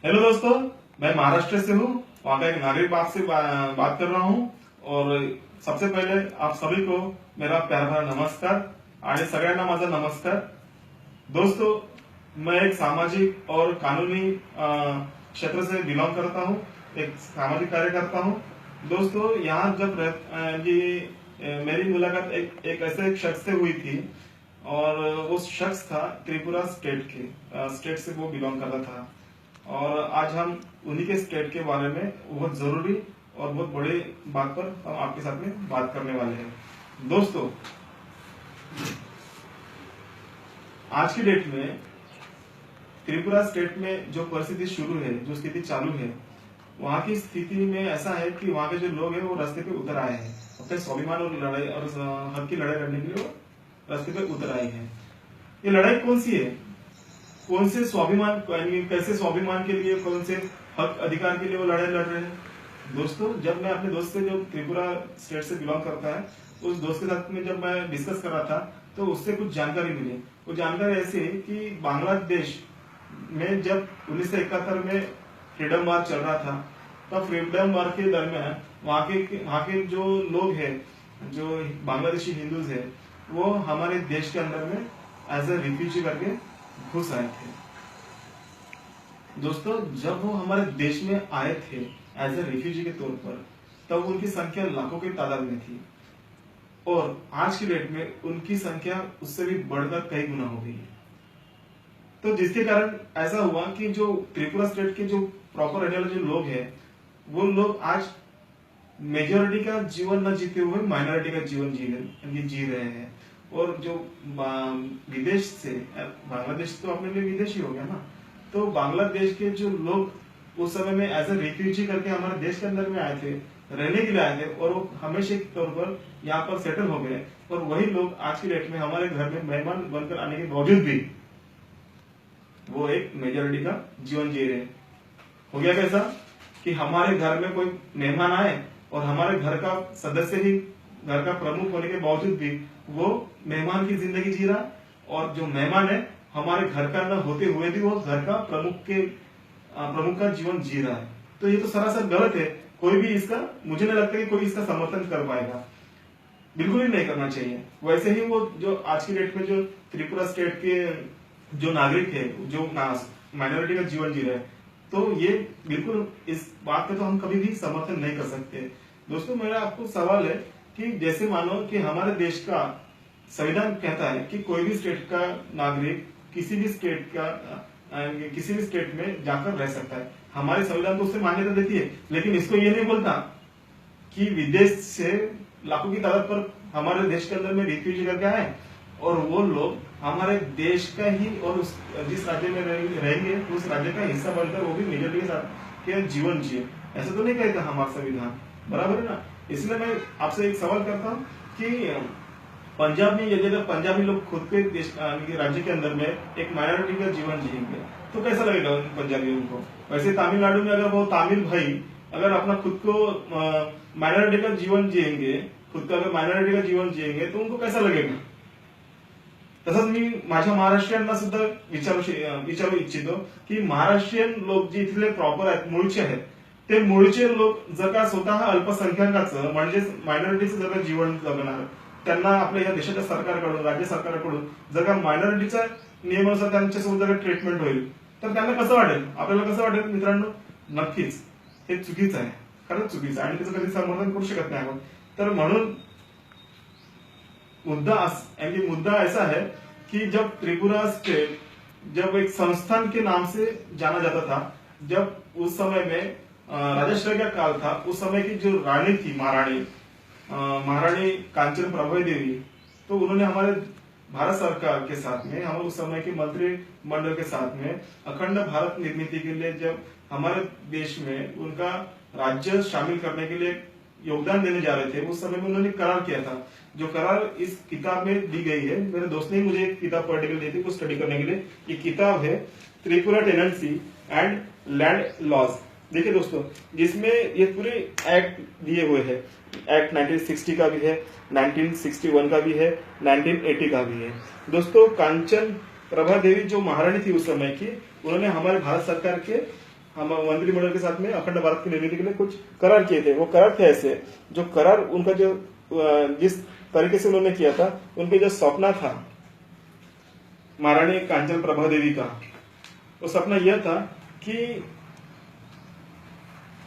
Hello दोस्तों, मैं महाराष्ट्र से हूँ। वहाँ का एक नागरिक आपसे बात कर रहा हूँ। और सबसे पहले आप सभी को मेरा प्यार भरा नमस्कार आणि सगळ्यांना माझा नमस्कार। दोस्तों, मैं एक सामाजिक और कानूनी क्षेत्र से बिलोंग करता हूँ, एक सामाजिक कार्यकर्ता हूँ। दोस्तों, यहाँ जब मेरी मुलाकात एक ऐसे एक शख्स से हुई थी, और वो शख्स था त्रिपुरा स्टेट से वो बिलोंग करता था। और आज हम उन्हीं के स्टेट के बारे में बहुत जरूरी और बहुत बड़ी बात पर हम आपके साथ में बात करने वाले हैं। दोस्तों, आज की डेट में त्रिपुरा स्टेट में जो परिस्थिति शुरू है, जो स्थिति चालू है, वहाँ की स्थिति में ऐसा है कि वहाँ के जो लोग हैं वो रास्ते पे उतर आए हैं। अपने स्वाभिमान और लड़ाई और हक की लड़ाई लड़ने के लिए वो रास्ते पे उतर आए हैं। ये लड़ाई कौन सी है? कौन से स्वाभिमान, कैसे स्वाभिमान के लिए, कौन से हक अधिकार के लिए वो लड़ाई लड़ रहे हैं? दोस्तों, जब मैं अपने दोस्त से जो त्रिपुरा स्टेट से बिलोंग करता है, उस दोस्त के साथ में जब मैं डिस्कस कर रहा था, तो उससे कुछ जानकारी मिली। वो जानकारी ऐसी है कि बांग्लादेश में जब 1971 में फ्रीडम वार चल रहा था, तब फ्रीडम वार के दरमियान वहाँ के जो लोग हैं, जो बांग्लादेशी हिंदूज है, वो हमारे देश के अंदर में एज ए रिफ्यूजी करके घुस आए थे। दोस्तों, जब वो हमारे देश में आए थे एज ए रिफ्यूजी के तौर पर, तब उनकी संख्या लाखों की तादाद में थी, और आज की डेट में उनकी संख्या उससे भी बढ़कर कई गुना हो गई है। तो जिसके कारण ऐसा हुआ कि जो त्रिपुरा स्टेट के जो प्रॉपर रहने वाले जो लोग हैं, वो लोग आज मेजोरिटी का जीवन न जीते हुए माइनॉरिटी का जीवन जी रहे हैं। और जो विदेश से, बांग्लादेश तो अपने लिए विदेश ही हो गया ना, तो बांग्लादेश के जो लोग उस समय में एज ए रिफ्यूजी करके हमारे देश के अंदर में आए थे, रहने के लिए आए थे, और वो हमेशा के तौर पर यहाँ पर सेटल हो गए। और वही लोग आज की डेट में हमारे घर में मेहमान बनकर आने के बावजूद भी वो एक मेजोरिटी का जीवन जी रहे हैं। हो गया कैसा कि हमारे घर में कोई मेहमान आए और हमारे घर का सदस्य ही घर का प्रमुख होने के बावजूद भी वो मेहमान की जिंदगी जी रहा, और जो मेहमान है हमारे घर का न होते हुए भी वो घर का प्रमुख का जीवन जी रहा है। तो ये तो सरासर गलत है। कोई भी इसका, मुझे नहीं लगता कि कोई इसका समर्थन कर पाएगा। बिल्कुल ही नहीं करना चाहिए। वैसे ही वो जो आज की डेट में जो त्रिपुरा स्टेट के जो नागरिक है, जो माइनॉरिटी का जीवन जी रहे हैं, तो ये बिल्कुल इस बात पे तो हम कभी भी समर्थन नहीं कर सकते। दोस्तों, मेरा आपको सवाल है कि जैसे मानो कि हमारे देश का संविधान कहता है कि कोई भी स्टेट का नागरिक किसी भी स्टेट में जाकर रह सकता है। हमारे संविधान तो उससे मान्यता देती है, लेकिन इसको ये नहीं बोलता कि विदेश से लाखों की तादाद पर हमारे देश के अंदर में रिफ्यूजी करके आए, और वो लोग हमारे देश का ही और जिस राज्य में रहेंगे उस राज्य का हिस्सा बनकर वो भी मेजोरिटी के साथ के जीवन जिए। ऐसा तो नहीं कहता हमारा संविधान, बराबर है ना? इसलिए मैं आपसे एक सवाल करता हूँ कि पंजाब में यदि अगर पंजाबी लोग खुद के देश राज्य के अंदर में एक माइनॉरिटी का जीवन जिएंगे, तो कैसा लगेगा उन पंजाबियों को? वैसे तमिलनाडु में अगर वो तमिल भाई अगर अपना खुद को माइनॉरिटी का जीवन जिएंगे, तो उनको कैसा लगेगा? तसंच मी माझ्या महाराष्ट्रीयांना सुद्धा विचारू इच्छितो की महाराष्ट्रीयन लोक जे इथले प्रॉपर आहेत, मूळचे आहेत, ते मूळचे लोक जर का स्वतः अल्पसंख्याकाचं म्हणजेच मायनॉरिटीचं जर का जीवन जगणार, त्यांना आपल्या या देशाच्या सरकारकडून, राज्य सरकारकडून जर का मायनॉरिटीच्या नियमानुसार त्यांच्यासोबत जर ट्रीटमेंट होईल, तर त्यांना कसं वाटेल? आपल्याला कसं वाटेल मित्रांनो? नक्कीच हे चुकीचं आहे, खरंच चुकीचं आहे, आणि त्याचं कधी समर्थन करू शकत नाही आपण। तर म्हणून मुद्दा ऐसा है कि जब त्रिपुरा स्टेट जब एक संस्थान के नाम से जाना जाता था, जब उस समय में राजाश्रय का काल था, उस समय की जो रानी थी, महारानी कांचन प्रभावती देवी, तो उन्होंने हमारे भारत सरकार के साथ में, हमारे उस समय के मंत्रिमंडल के साथ में अखंड भारत निर्मित के लिए जब हमारे देश में उनका राज्य शामिल करने के लिए योगदान देने जा रहे थे, उस समय में उन्होंने करार किया था। जो करार इस किताब में दी गई है, मेरे दोस्त ने ही मुझे एक किताब पढ़ने के लिए दी थी, कुछ स्टडी करने के लिए। ये किताब है Tripura tenancy and land laws. देखिए दोस्तों, जिसमें ये पूरे एक्ट दिए हुए हैं। एक्ट 1960 का भी है, 1961 का भी है, 1980 का भी है। दोस्तों, कांचन प्रभा देवी जो महारानी थी उस समय की, उन्होंने हमारे भारत सरकार के हम मंत्रिमंडल के साथ में अखंड भारत की निर्मिति के लिए कुछ करार किए थे। वो करार थे ऐसे, जो करार उनका जो जिस तरीके से उन्होंने किया था, उनके जो सपना था महारानी कांचन प्रभा देवी का, वो सपना यह था कि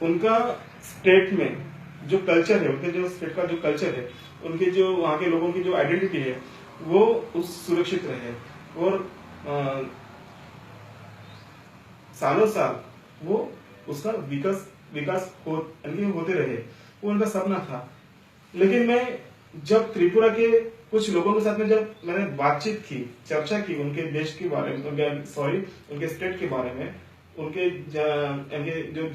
उनका स्टेट में जो कल्चर है, उनके जो स्टेट का जो कल्चर है, उनके जो वहां के लोगों की जो आइडेंटिटी है, वो उस सुरक्षित रहे और सालों साल वो उसका विकास होते रहे। वो उनका सपना था। लेकिन मैं जब त्रिपुरा के कुछ लोगों के साथ में जब मैंने बातचीत की, चर्चा की उनके देश के बारे में, उनके स्टेट के बारे में, उनके जो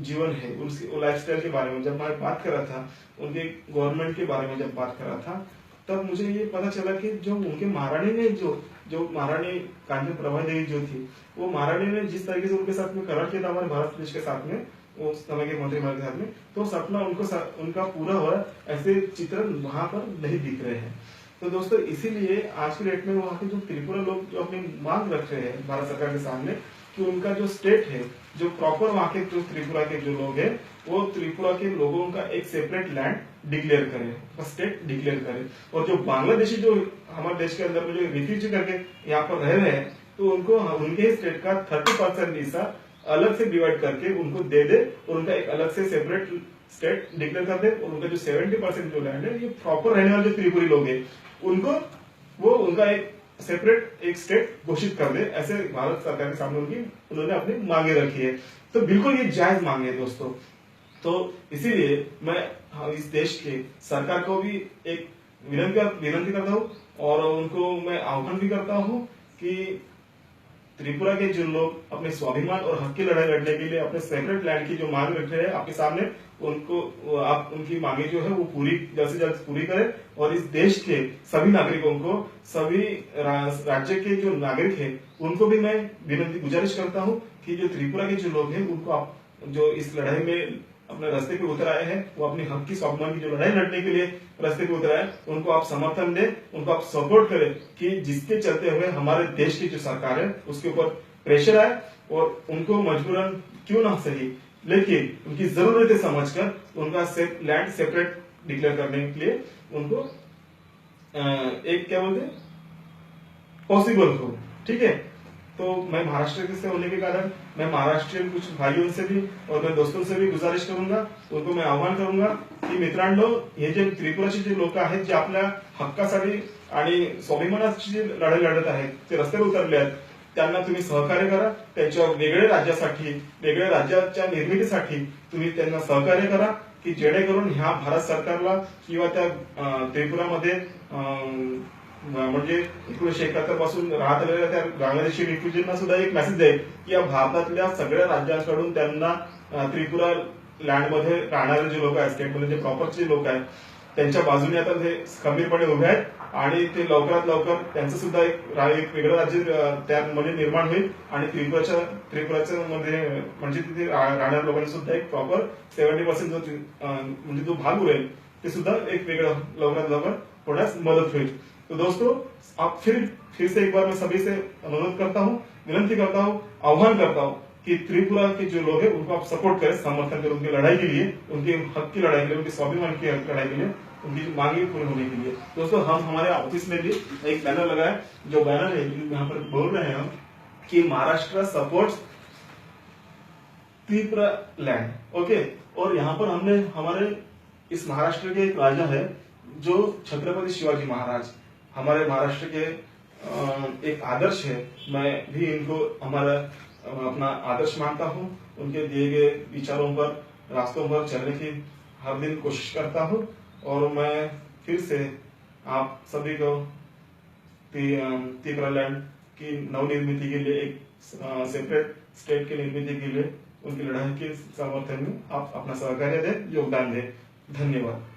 जीवन है, उसकी लाइफस्टाइल के बारे में जब मैं बात कर रहा था, उनके गवर्नमेंट के बारे में जब बात कर रहा था, तब मुझे ये पता चला कि जो उनके महारानी ने जो महारानी कांचन प्रभा देवी जो थी, वो महारानी ने जिस तरीके से उनके साथ में करार किया था हमारे भारत देश के साथ में, उस समय के मंत्रिमंडल के साथ में, तो सपना उनका पूरा हो रहा है, ऐसे चित्र वहां पर नहीं दिख रहे हैं। तो दोस्तों, इसीलिए आज की डेट में वहां के जो त्रिपुरा लोग जो अपनी मांग रख रहे हैं भारत सरकार के सामने कि उनका जो स्टेट है, जो प्रॉपर वहां के जो त्रिपुरा के जो लोग हैं, वो त्रिपुरा के लोगों का एक सेपरेट लैंड डिक्लेयर करें, स्टेट डिक्लेयर करें। और जो बांग्लादेशी जो हमारे देश के अंदर में जो रिफ्यूजी करके यहाँ पर रह रहे हैं, तो उनको उनके स्टेट का 30% हिस्सा अलग से डिवाइड करके उनको दे दे और उनका एक अलग से सेपरेट स्टेट डिक्लेयर कर दे। और उनका जो 70% जो लैंड है, ये प्रॉपर रहने वाले जो त्रिपुरी लोग हैं, उनको वो उनका एक सेपरेट एक स्टेट घोषित कर दे। ऐसे भारत सरकार के सामने उन्होंने अपनी मांगे रखी है। तो बिल्कुल ये जायज मांगे है दोस्तों। तो इसीलिए मैं इस देश के सरकार को भी एक विनंती करता हूँ और उनको मैं आह्वान भी करता हूँ कि त्रिपुरा के जो लोग अपने स्वाभिमान और हक की लड़ाई लड़ने के लिए अपने सेपरेट लैंड की जो मांग रख रहे हैं आपके सामने, उनको आप उनकी मांगे जो है वो पूरी जल्द से जल्द पूरी करें। और इस देश के सभी नागरिकों को, सभी राज्य के जो नागरिक हैं, उनको भी मैं गुजारिश करता हूँ कि जो त्रिपुरा के जो लोग हैं, उनको आप जो इस लड़ाई में अपने रास्ते पे उतर आए हैं, वो अपनी हक की स्वाभिमान की जो लड़ाई लड़ने के लिए रास्ते पे उतर आए, उनको आप समर्थन दें, उनको आप सपोर्ट करें कि जिसके चलते हुए हमारे देश की जो सरकार है उसके ऊपर प्रेशर आए और उनको मजबूरन क्यों ना सही, लेकिन उनकी जरूरतें समझकर उनका लैंड सेपरेट डिक्लेयर करने के लिए उनको एक क्या बोलते पॉसिबल हो। ठीक है। तो मैं महाराष्ट्र से होने के कारण मैं महाराष्ट्रीयन कुछ भाइयों से भी और मैं दोस्तों से भी गुजारिश करूंगा, उनको मैं आव्हान करूंगा की मित्रांनो, हे जे त्रिपुराचे जे लोक आहेत, जे आपल्या हक्कासाठी आणि स्वाभिमानाची जी लढाई लढत आहेत, ते रस्त्यावर उतरले आहेत, त्यांना तुम्ही सहकार्य करा। त्यांच्या वेगळ्या राज्यासाठी, वेगळ्या राज्याच्या निर्मितीसाठी तुम्ही त्यांना सहकार्य करा की जेणेकरून ह्या भारत सरकारला किंवा त्या त्रिपुरामध्ये म्हणजे 1971 पासून राहत आलेल्या त्या बांगलादेशी रिफ्युजींना सुद्धा एक मेसेज आहे की या भारतातल्या सगळ्या राज्यांकडून त्यांना त्रिपुरा लँडमध्ये राहणारे जे लोक आहेत, स्टेटमध्ये जे प्रॉपरचे लोक आहेत, त्यांच्या बाजूने आता ते खंबीरपणे उभे आहेत आणि ते लवकरात लवकर त्यांचं सुद्धा एक वेगळं राज्य त्यामध्ये निर्माण होईल आणि त्रिपुराच्या मध्ये म्हणजे तिथे राहणाऱ्या लोकांना सुद्धा एक प्रॉपर 70% जो म्हणजे जो भाग उरेल ते सुद्धा एक वेगळं लवकरात लवकर होण्यास मदत होईल। तो दोस्तों, आप फिर से एक बार मैं सभी से अनुरोध करता हूँ, विनंती करता हूँ, आह्वान करता हूँ कि त्रिपुरा के जो लोग हैं उनको आप सपोर्ट करें, समर्थन करें उनकी लड़ाई के लिए, उनके हक की लड़ाई के लिए, उनके स्वाभिमान की लड़ाई के लिए, उनकी मांगे पूरी होने के लिए। दोस्तों, हम हमारे ऑफिस में भी एक बैनर लगा है, जो बैनर है यहाँ पर बोल रहे हैं हम कि Maharashtra supports Tripura land. Okay. और यहाँ पर हमने हमारे इस महाराष्ट्र के एक राजा है जो छत्रपति शिवाजी महाराज, हमारे महाराष्ट्र के एक आदर्श है। मैं भी इनको हमारा अपना आदर्श मानता हूँ। उनके दिए गए विचारों पर, रास्तों पर चलने की हर दिन कोशिश करता हूँ। और मैं फिर से आप सभी को त्रिपुरा लैंड की नवनिर्मिति के लिए, एक सेपरेट स्टेट की निर्मिति के लिए, उनकी लड़ाई के समर्थन में आप अपना सहकार्य दें, योगदान दें। धन्यवाद।